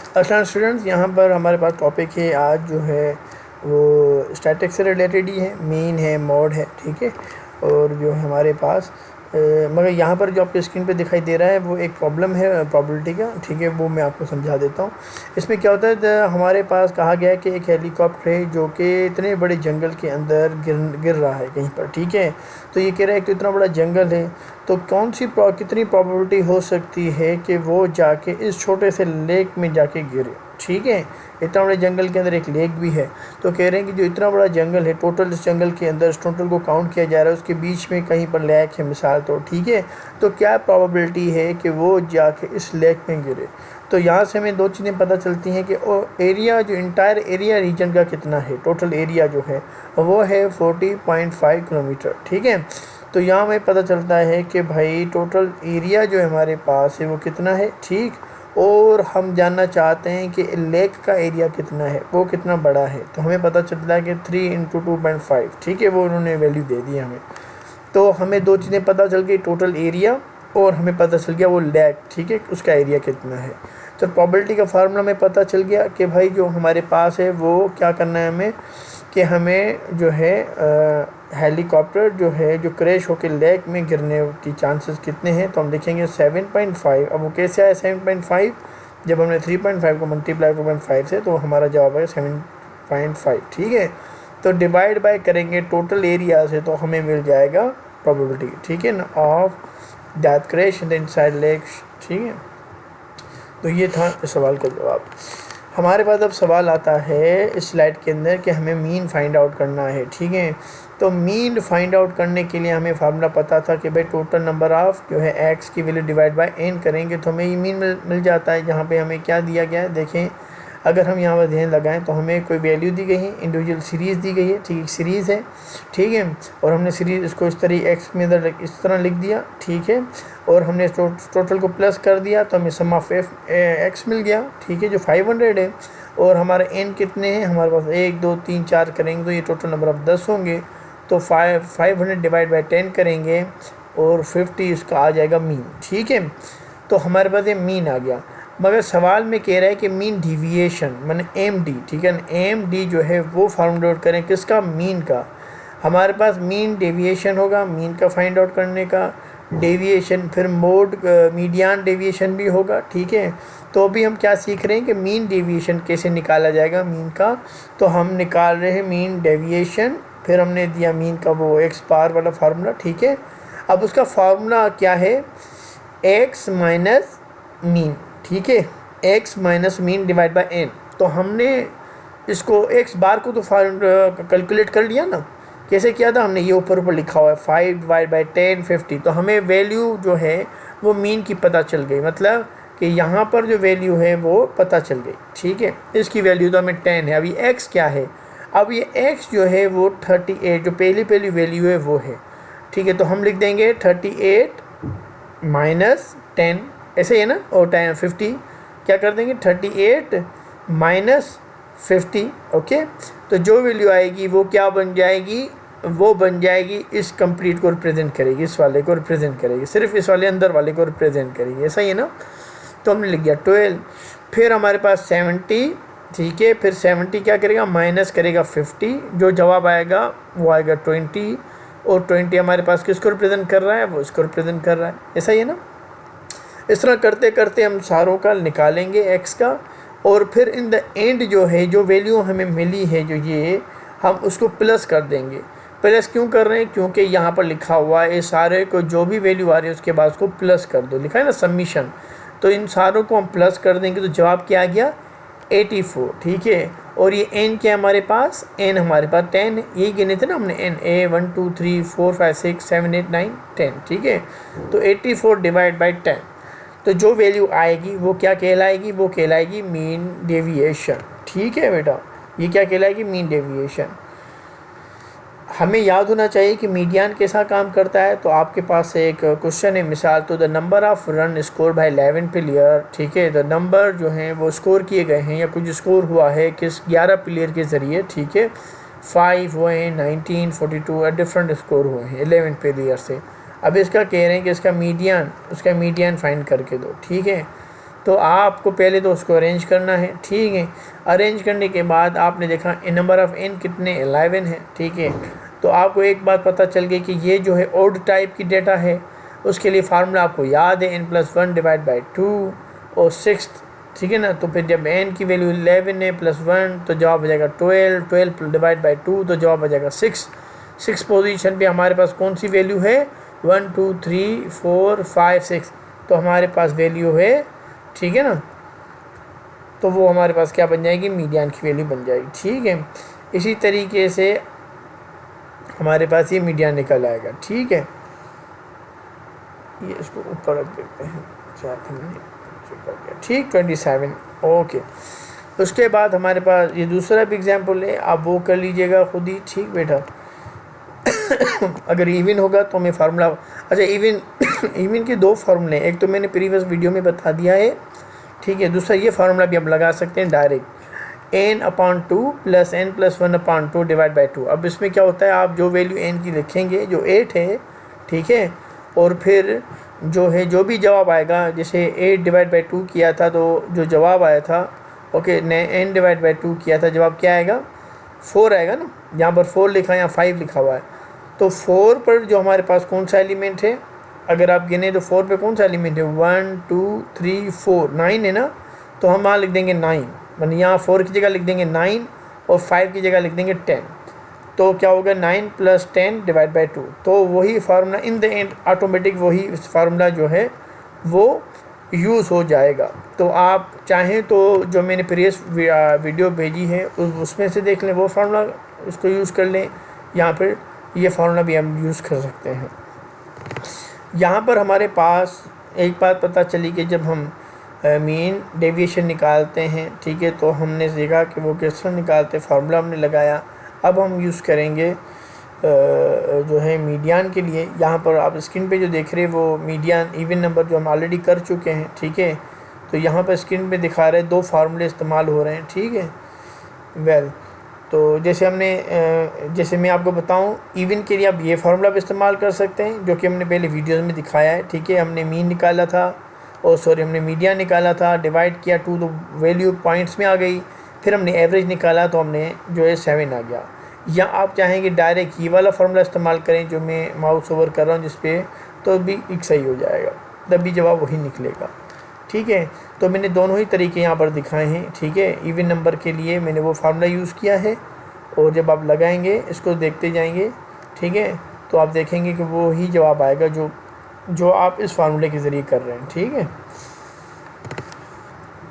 अस्सलाम स्टूडेंट्स, यहाँ पर हमारे पास टॉपिक है आज जो है वो स्टैटिक से रिलेटेड ही है, मीन है, मोड है, ठीक है। और जो है हमारे पास मगर यहाँ पर जो आपके स्क्रीन पे दिखाई दे रहा है वो एक प्रॉब्लम है प्रॉबिलिटी का, ठीक है। वो मैं आपको समझा देता हूँ। इसमें क्या होता है, हमारे पास कहा गया है कि एक हेलीकॉप्टर है जो कि इतने बड़े जंगल के अंदर गिर रहा है कहीं पर, ठीक है। तो ये कह रहा है कि इतना बड़ा जंगल है, तो कितनी प्रॉबिलिटी हो सकती है कि वो जाके इस छोटे से लेक में जाके गिरे, ठीक है। इतना बड़े जंगल के अंदर एक लेक भी है, तो कह रहे हैं कि जो इतना बड़ा जंगल है, टोटल इस जंगल के अंदर इस टोटल को काउंट किया जा रहा है, उसके बीच में कहीं पर लेक है मिसाल तो, ठीक है। तो क्या प्रोबेबिलिटी है कि वो जाके इस लेक में गिरे। तो यहाँ से हमें दो चीज़ें पता चलती हैं कि एरिया जो इंटायर एरिया रीजन का कितना है, टोटल एरिया जो है वो है 40.5 किलोमीटर, ठीक है। तो यहाँ हमें पता चलता है कि भाई टोटल एरिया जो हमारे पास है वो कितना है, ठीक। और हम जानना चाहते हैं कि लेक का एरिया कितना है, वो कितना बड़ा है। तो हमें पता चलता है कि 3 × 2.5, ठीक है, वो उन्होंने वैल्यू दे दी हमें। तो हमें दो चीज़ें पता चल गई, टोटल एरिया और हमें पता चल गया वो लेक, ठीक है, उसका एरिया कितना है। तो प्रोबेबिलिटी का फार्मूला हमें पता चल गया कि भाई जो हमारे पास है वो क्या करना है हमें, कि हमें जो है हेलीकॉप्टर जो है जो क्रैश होकर लेक में गिरने की चांसेस कितने हैं। तो हम लिखेंगे 7.5। अब वो कैसे आया 7.5, जब हमने 3.5 को मल्टीप्लाई 2.5 से, तो हमारा जवाब है 7.5, ठीक है। तो डिवाइड बाय करेंगे टोटल एरिया से, तो हमें मिल जाएगा प्रोबेबिलिटी, ठीक है ना, of that crash in the inside lake, ठीक है। तो ये था इस सवाल का जवाब। हमारे पास अब सवाल आता है इस स्लाइड के अंदर कि हमें मीन फाइंड आउट करना है, ठीक है। तो मीन फाइंड आउट करने के लिए हमें फार्मूला पता था कि भाई टोटल नंबर ऑफ़ जो है एक्स की वैल्यू डिवाइड बाय एन करेंगे तो हमें ये मीन मिल जाता है। जहाँ पे हमें क्या दिया गया है देखें, अगर हम यहाँ पर ध्यान लगाएं तो हमें कोई वैल्यू दी गई है, इंडिविजुअल सीरीज़ दी गई है, ठीक है, सीरीज़ है, ठीक है। और हमने सीरीज़ इसको इस तरह एक्स में इस तरह लिख दिया, ठीक है। और हमने टोटल को प्लस कर दिया तो हमें सम ऑफ एक्स मिल गया, ठीक है, जो 500 है। और हमारे एन कितने हैं, हमारे पास 1 2 3 4 करेंगे तो ये टोटल नंबर ऑफ 10 होंगे। तो 500 डिवाइड बाई 10 करेंगे और 50 इसका आ जाएगा मीन, ठीक है। तो हमारे पास ये मीन आ गया। मगर सवाल में कह रहा है कि मीन डिविएशन माने एम डी, ठीक है ना, एम डी जो है वो फाइंड आउट करें किसका, मीन का। हमारे पास मीन डेविएशन होगा, मीन का फाइंड आउट करने का डेविएशन, फिर मोड मीडियन डेविएशन भी होगा, ठीक है। तो अभी हम क्या सीख रहे हैं कि मीन डेविएशन कैसे निकाला जाएगा मीन का। तो हम निकाल रहे हैं मीन डेविएशन, फिर हमने दिया मीन का वो एक्स पार वाला फार्मूला, ठीक है। अब उसका फार्मूला क्या है, एक्स माइनस मीन, ठीक है, X minus mean divide by N. तो हमने इसको एक्स बार को तो कैलकुलेट कर लिया ना, कैसे किया था हमने, ये ऊपर लिखा हुआ है 5 डिवाइड बाई 10 50। तो हमें वैल्यू जो है वो मीन की पता चल गई, मतलब कि यहाँ पर जो वैल्यू है वो पता चल गई, ठीक है। इसकी वैल्यू तो हमें 10 है। अभी एक्स क्या है, अब ये एक्स जो है वो 38 जो पहली वैल्यू है वो है, ठीक है। तो हम लिख देंगे 38 माइनस 10, ऐसे ही है ना, और 50 क्या कर देंगे 38 माइनस 50, ओके। तो जो वैल्यू आएगी वो क्या बन जाएगी, वो बन जाएगी इस कंप्लीट को रिप्रेजेंट करेगी, इस वाले को रिप्रेजेंट करेगी, सिर्फ इस वाले अंदर वाले को रिप्रेजेंट करेगी, ऐसा ही है ना। तो हमने लिख दिया 12, फिर हमारे पास 70, ठीक है। फिर 70 क्या करेगा, माइनस करेगा 50, जो जवाब आएगा वो आएगा 20, और 20 हमारे पास किसको रिप्रेजेंट कर रहा है, वो इसको रिप्रेजेंट कर रहा है, ऐसा ही है ना। इस तरह करते करते हम सारों का निकालेंगे एक्स का, और फिर इन द एंड जो है जो वैल्यू हमें मिली है जो ये, हम उसको प्लस कर देंगे। प्लस क्यों कर रहे हैं, क्योंकि यहाँ पर लिखा हुआ है सारे को जो भी वैल्यू आ रही है उसके बाद उसको प्लस कर दो, लिखा है ना सबमिशन। तो इन सारों को हम प्लस कर देंगे तो जवाब क्या आ गया 84, ठीक है। और ये एन क्या है हमारे पास, एन हमारे पास 10 है, यही गिने थे ना हमने एन, ए 1 2 3 4 5 6 7 8 9 10, ठीक है। तो 84 डिवाइड बाई 10, तो जो वैल्यू आएगी वो क्या कहलाएगी, वो कहलाएगी मीन डेविएशन, ठीक है बेटा। ये क्या कहलाएगी, मीन डेविएशन। हमें याद होना चाहिए कि मीडियन कैसा काम करता है। तो आपके पास एक क्वेश्चन है मिसाल, तो the number of run score bye 11 player, ठीक है। द नंबर जो हैं वो स्कोर किए गए हैं या कुछ स्कोर हुआ है किस 11 प्लेयर के ज़रिए, ठीक है। 5 हुए हैं, 19 42 डिफरेंट स्कोर हुए हैं 11 प्लेयर से। अब इसका कह रहे हैं कि इसका मीडियन फाइंड करके दो, ठीक है। तो तो आपको पहले तो उसको अरेंज करना है, ठीक है। अरेंज करने के बाद आपने देखा नंबर ऑफ़ n कितने 11 है, ठीक है। तो आपको एक बात पता चल गई कि ये जो है ऑड टाइप की डेटा है, उसके लिए फार्मूला आपको याद है n+1 डिवाइड बाई 2 और 6, ठीक है ना। तो फिर जब n की वैल्यू 11 है +1 तो जवाब हो जाएगा 12, 12 डिवाइड बाई 2 तो जवाब हो जाएगा 6। 6 पोजीशन पे हमारे पास कौन सी वैल्यू है, 1 2 3 4 5 6, तो हमारे पास वैल्यू है, ठीक है ना। तो वो हमारे पास क्या बन जाएगी, मीडियन की वैल्यू बन जाएगी, ठीक है। इसी तरीके से हमारे पास ये मीडियन निकल आएगा, ठीक है। ये इसको ऊपर रख देते हैं, ठीक 27, ओके। उसके बाद हमारे पास ये दूसरा भी एग्जाम्पल है, आप वो कर लीजिएगा खुद ही, ठीक बेटा। अगर इवन होगा तो हमें फार्मूला, अच्छा इवन इवन के दो फार्मूले, एक तो मैंने प्रीवियस वीडियो में बता दिया है, ठीक है। दूसरा ये फार्मूला भी आप लगा सकते हैं direct, n/2 + n+1/2 divide by 2। अब इसमें क्या होता है, आप जो वैल्यू n की लिखेंगे जो 8 है, ठीक है, और फिर जो है जो भी जवाब आएगा, जैसे 8 डिवाइड बाई 2 किया था तो जो जवाब आया था, ओके, ने n डिवाइड बाई 2 किया था, जवाब क्या आएगा, 4 आएगा ना। यहाँ पर 4 लिखा है, यहाँ 5 लिखा हुआ है, तो 4 पर जो हमारे पास कौन सा एलिमेंट है, अगर आप गिने तो 4 पे कौन सा एलिमेंट है, 1 2 3 4 9 है ना। तो हम वहाँ लिख देंगे 9, मतलब यहाँ 4 की जगह लिख देंगे 9 और 5 की जगह लिख देंगे 10। तो क्या होगा, 9 + 10 डिवाइड बाई 2। तो वही formula in the end automatic वही फार्मूला जो है वो यूज़ हो जाएगा। तो आप चाहें तो जो मैंने प्रीवियस वीडियो भेजी है उसमें से देख लें, वो फार्मूला उसको यूज़ कर लें, यहाँ पर ये फार्मूला भी हम यूज़ कर सकते हैं। यहाँ पर हमारे पास एक बात पता चली कि जब हम मीन डेविएशन निकालते हैं, ठीक है, तो हमने देखा कि वो किस तरह निकालते, फार्मूला हमने लगाया। अब हम यूज़ करेंगे जो है मीडियन के लिए। यहाँ पर आप स्क्रीन पे जो देख रहे हैं वो मीडियन इवन नंबर जो हम ऑलरेडी कर चुके हैं, ठीक है। तो यहाँ पर स्क्रीन पे दिखा रहे हैं 2 फार्मूले इस्तेमाल हो रहे हैं, ठीक है। वेल, तो जैसे मैं आपको बताऊं, इवन के लिए आप ये फार्मूला भी इस्तेमाल कर सकते हैं जो कि हमने पहले वीडियोस में दिखाया है, ठीक है। हमने मीन निकाला था, हमने मीडियन निकाला था, डिवाइड किया 2 तो वैल्यू पॉइंट्स में आ गई, फिर हमने एवरेज निकाला तो हमने जो है 7 आ गया। या आप चाहेंगे डायरेक्ट ये वाला फार्मूला इस्तेमाल करें जो मैं माउस ओवर कर रहा हूँ जिस पे, तो भी एक सही हो जाएगा, तब भी जवाब वही निकलेगा, ठीक है। तो मैंने दोनों ही तरीके यहाँ पर दिखाए हैं, ठीक है। इवन नंबर के लिए मैंने वो फार्मूला यूज़ किया है, और जब आप लगाएंगे इसको देखते जाएंगे, ठीक है, तो आप देखेंगे कि वो ही जवाब आएगा जो आप इस फार्मूले के ज़रिए कर रहे हैं, ठीक है।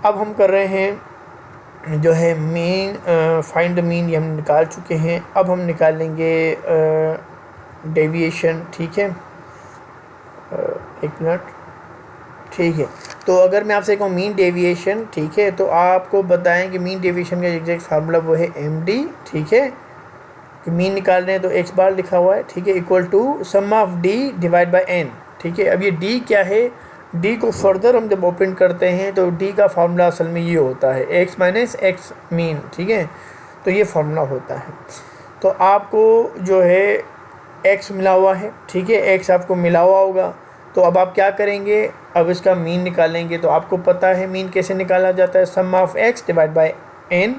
अब हम कर रहे हैं जो है मीन, फाइंड द मीन, ये हम निकाल चुके हैं। अब हम निकालेंगे डेविएशन, ठीक है। एक मिनट, ठीक है। तो अगर मैं आपसे कहूँ मीन डेविएशन, ठीक है, तो आपको बताएं कि मीन डेविएशन का एग्जैक्ट फार्मूला वो है MD, ठीक है। कि मीन निकाल रहे हैं तो x बार लिखा हुआ है, ठीक है, equal to sum of D divide by n, ठीक है। अब ये D क्या है, D को फर्दर हम जब ओपन करते हैं तो D का फार्मूला असल में ये होता है x माइनस x मीन, ठीक है। तो ये फार्मूला होता है। तो आपको जो है x मिला हुआ है, ठीक है, x आपको मिला हुआ होगा। तो अब आप क्या करेंगे, अब इसका मीन निकालेंगे। तो आपको पता है मीन कैसे निकाला जाता है, sum of x divide by n।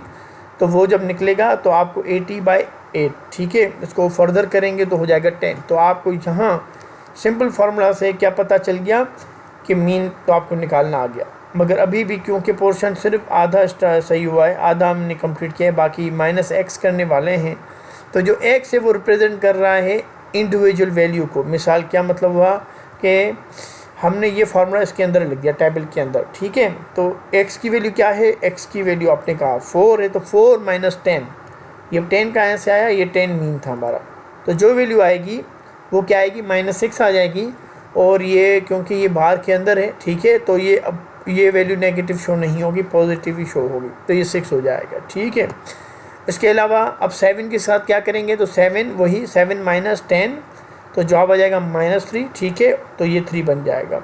तो वो जब निकलेगा तो आपको 80/8, ठीक है, इसको फर्दर करेंगे तो हो जाएगा 10। तो आपको यहाँ सिंपल फार्मूला से क्या पता चल गया कि मीन तो आपको निकालना आ गया। मगर अभी भी क्योंकि पोर्शन सिर्फ आधा सही हुआ है, आधा हमने कंप्लीट किया है, बाकी -x करने वाले हैं। तो जो x है वो रिप्रेजेंट कर रहा है इंडिविजुअल वैल्यू को। मिसाल क्या मतलब हुआ कि हमने ये फार्मूला इसके अंदर लिख दिया टेबल के अंदर, ठीक है। तो x की वैल्यू क्या है, x की वैल्यू आपने कहा 4 है, तो 4 - 10, ये 10 कहाँ से आया, ये 10 मीन था हमारा। तो जो वैल्यू आएगी वो क्या आएगी, -6 आ जाएगी। और ये क्योंकि ये बाहर के अंदर है, ठीक है, तो ये अब ये वैल्यू नेगेटिव शो नहीं होगी, पॉजिटिव ही शो होगी, तो ये 6 हो जाएगा, ठीक है। इसके अलावा अब 7 के साथ क्या करेंगे, तो 7 वही 7 - 10, तो जवाब आ जाएगा -3, ठीक है, तो ये 3 बन जाएगा।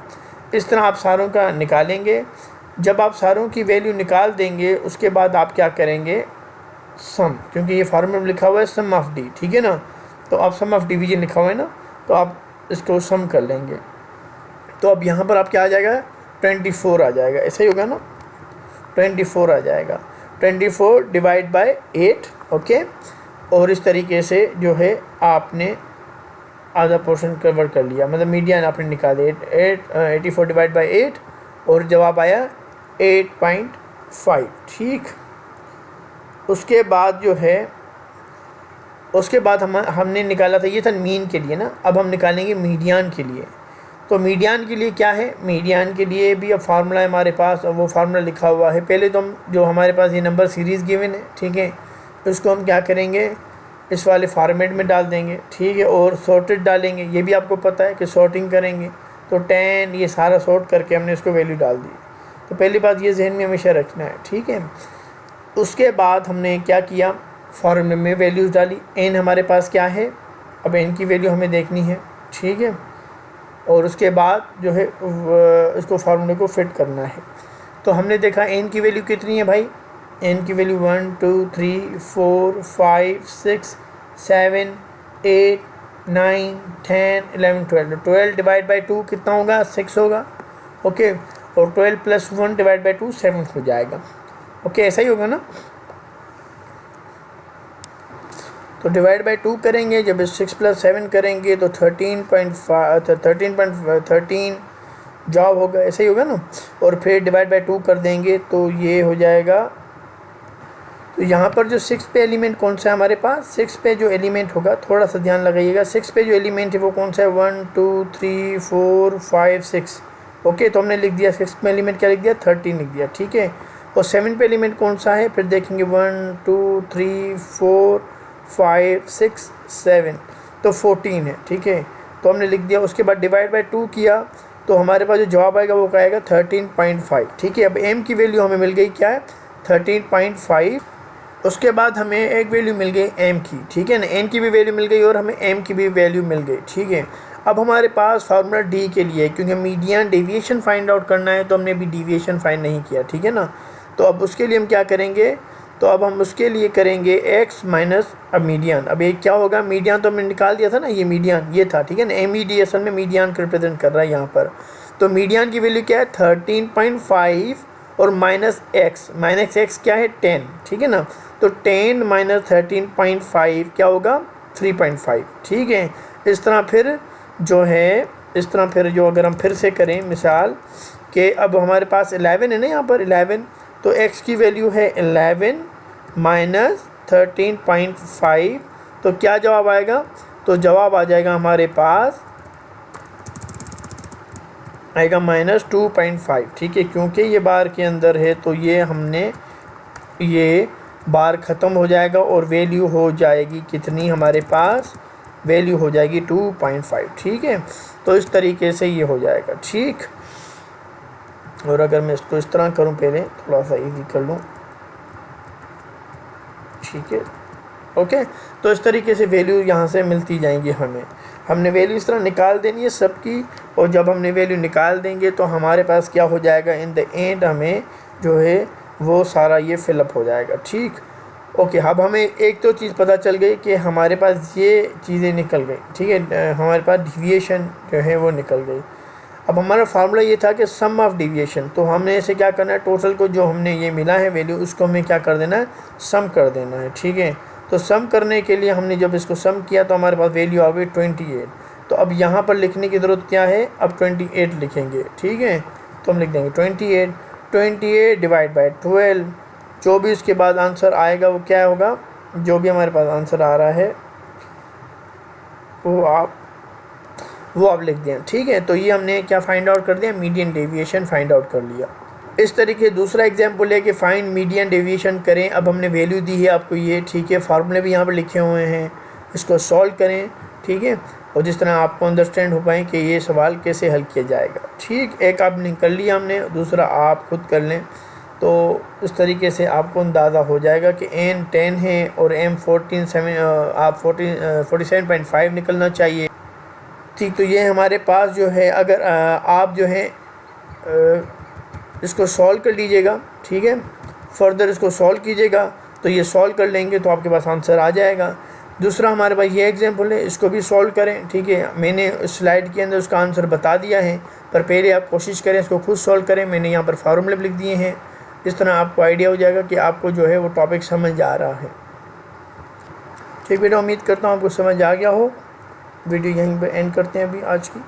इस तरह आप सारों का निकालेंगे। जब आप सारों की वैल्यू निकाल देंगे उसके बाद आप क्या करेंगे, सम, क्योंकि ये फार्मूला में लिखा हुआ है सम ऑफ D, ठीक है ना। तो आप सम ऑफ डिवीजन लिखा हुआ है ना, तो आप इसको सम कर लेंगे। तो अब यहाँ पर आप क्या आ जाएगा, 24 आ जाएगा, ऐसा ही होगा ना, 24 आ जाएगा, 24 डिवाइड बाय 8, ओके। और इस तरीके से जो है आपने आधा पोर्शन कवर कर लिया, मतलब मीडियन आपने निकाले 84 डिवाइड बाय 8 और जवाब आया 8.5, ठीक। उसके बाद जो है, उसके बाद हमने निकाला था, ये था मीन के लिए ना, अब हम निकालेंगे मीडियन के लिए। तो मीडियन के लिए क्या है, मीडियन के लिए भी अब फार्मूला है हमारे पास, और वो फार्मूला लिखा हुआ है। पहले तो हम जो हमारे पास ये नंबर सीरीज़ गिवन है, ठीक है, उसको हम क्या करेंगे, इस वाले फॉर्मेट में डाल देंगे, ठीक है, और सॉर्टेड डालेंगे। ये भी आपको पता है कि सॉर्टिंग करेंगे तो 10 ये सारा सॉर्ट करके हमने इसको वैल्यू डाल दी। तो पहली बात ये जहन में हमेशा रखना है, ठीक है। उसके बाद हमने क्या किया, फार्मूले में वैल्यूज़ डाली। एन हमारे पास क्या है, अब एन की वैल्यू हमें देखनी है, ठीक है, और उसके बाद जो है इसको फार्मूले को फिट करना है। तो हमने देखा एन की वैल्यू कितनी है भाई, एन की वैल्यू 1 2 3 4 5 6 7 8 9 10 11 12, 12 डिवाइड बाई 2 कितना होगा, 6 होगा, ओके। और 12 प्लस 1 डिवाइड बाई 2 7 हो जाएगा, ओके, ऐसा ही होगा ना। तो डिवाइड बाई 2 करेंगे, जब 6 प्लस 7 करेंगे तो 13 जॉब होगा, ऐसा ही होगा ना। और फिर डिवाइड बाई 2 कर देंगे तो ये हो जाएगा। तो यहाँ पर जो 6 पे एलिमेंट कौन सा है हमारे पास, 6 पे जो एलिमेंट होगा, थोड़ा सा ध्यान लगाइएगा, 6 पे जो एलिमेंट है वो कौन सा है, 1 2 3 4 5 6, ओके। तो हमने लिख दिया 6 पे एलिमेंट क्या लिख दिया, 13 लिख दिया, ठीक है। और 7 पे एलिमेंट कौन सा है, फिर देखेंगे 1 2 3 4 5 6 7, तो 14 है, ठीक है। तो हमने लिख दिया। उसके बाद डिवाइड बाई 2 किया तो हमारे पास जो जवाब आएगा वो क्या आएगा, 13.5, ठीक है। अब एम की वैल्यू हमें मिल गई क्या है, 13.5। उसके बाद हमें एक वैल्यू मिल गई एम की, ठीक है ना, एन की भी वैल्यू मिल गई और हमें एम की भी वैल्यू मिल गई, ठीक है। अब हमारे पास फार्मूला डी के लिए, क्योंकि मीडियन डेविएशन फाइंड आउट करना है तो हमने अभी डेविएशन फाइंड नहीं किया, ठीक है ना। तो अब उसके लिए हम क्या करेंगे, तो अब हम उसके लिए करेंगे x माइनस अब मीडियन। अब एक क्या होगा, मीडियन तो हमने निकाल दिया था ना, ये मीडियन ये था, ठीक है ना, एम असल में मीडियन को रिप्रेजेंट कर रहा है यहाँ पर। तो मीडियन की वैल्यू क्या है, 13.5 और माइनस एक्स क्या है, 10, ठीक है ना। तो 10 माइनस 13.5 क्या होगा, 3.5, ठीक है। इस तरह फिर जो है, इस तरह फिर जो अगर हम फिर से करें मिसाल कि अब हमारे पास 11 है ना यहाँ पर 11, तो x की वैल्यू है 11 माइनस 13.5, तो क्या जवाब आएगा, तो जवाब आ जाएगा हमारे पास आएगा -2.5, ठीक है। क्योंकि ये बार के अंदर है तो ये हमने ये बार ख़त्म हो जाएगा और वैल्यू हो जाएगी कितनी, हमारे पास वैल्यू हो जाएगी 2.5, ठीक है। तो इस तरीके से ये हो जाएगा, ठीक। और अगर मैं इसको इस तरह करूं, पहले थोड़ा सा इजी कर लूं, ठीक है, ओके। तो इस तरीके से वैल्यू यहाँ से मिलती जाएंगी हमें। हमने वैल्यू इस तरह निकाल देनी है सबकी, और जब हमने वैल्यू निकाल देंगे तो हमारे पास क्या हो जाएगा, इन द एंड हमें जो है वो सारा ये फिलअप हो जाएगा, ठीक। ओके, अब हमें एक तो चीज़ पता चल गई कि हमारे पास ये चीज़ें निकल गई, ठीक है, हमारे पास डिविएशन जो है वो निकल गई। अब हमारा फार्मूला ये था कि सम ऑफ डिविएशन, तो हमने ऐसे क्या करना है, टोटल को जो हमने ये मिला है वैल्यू उसको हमें क्या कर देना है, सम कर देना है, ठीक है। तो सम करने के लिए हमने जब इसको सम किया तो हमारे पास वैल्यू आ गई 28। तो अब यहाँ पर लिखने की ज़रूरत क्या है, अब 28 लिखेंगे, ठीक है। तो हम लिख देंगे 28 डिवाइड बाई 12, 24 के बाद आंसर आएगा वो क्या होगा, जो भी हमारे पास आंसर आ रहा है वो आप लिख दें, ठीक है। तो ये हमने क्या फाइंड आउट कर दिया, मीडियन डेविएशन फाइंड आउट कर लिया। इस तरीके दूसरा एग्जांपल है कि फाइंड मीडियन डेविएशन करें। अब हमने वैल्यू दी है आपको ये, ठीक है, फार्मूले भी यहाँ पर लिखे हुए हैं, इसको सॉल्व करें, ठीक है, और जिस तरह आपको अंडरस्टैंड हो पाए कि ये सवाल कैसे हल किया जाएगा, ठीक। एक आपने कर लिया हमने, दूसरा आप खुद कर लें, तो इस तरीके से आपको अंदाज़ा हो जाएगा कि एन 10 है और एम 47.5 निकलना चाहिए, ठीक। तो ये हमारे पास जो है, अगर आप जो है इसको सॉल्व कर लीजिएगा, ठीक है, फर्दर इसको सॉल्व कीजिएगा तो ये सॉल्व कर लेंगे तो आपके पास आंसर आ जाएगा। दूसरा हमारे पास ये एग्जांपल है, इसको भी सॉल्व करें, ठीक है। मैंने स्लाइड के अंदर उसका आंसर बता दिया है, पर पहले आप कोशिश करें इसको खुद सॉल्व करें। मैंने यहाँ पर फार्मूले लिख दिए हैं, इस तरह आपको आइडिया हो जाएगा कि आपको जो है वो टॉपिक समझ आ रहा है। ठीक बेटा, उम्मीद करता हूँ आपको समझ आ गया हो। वीडियो यहीं पर एंड करते हैं अभी आज की।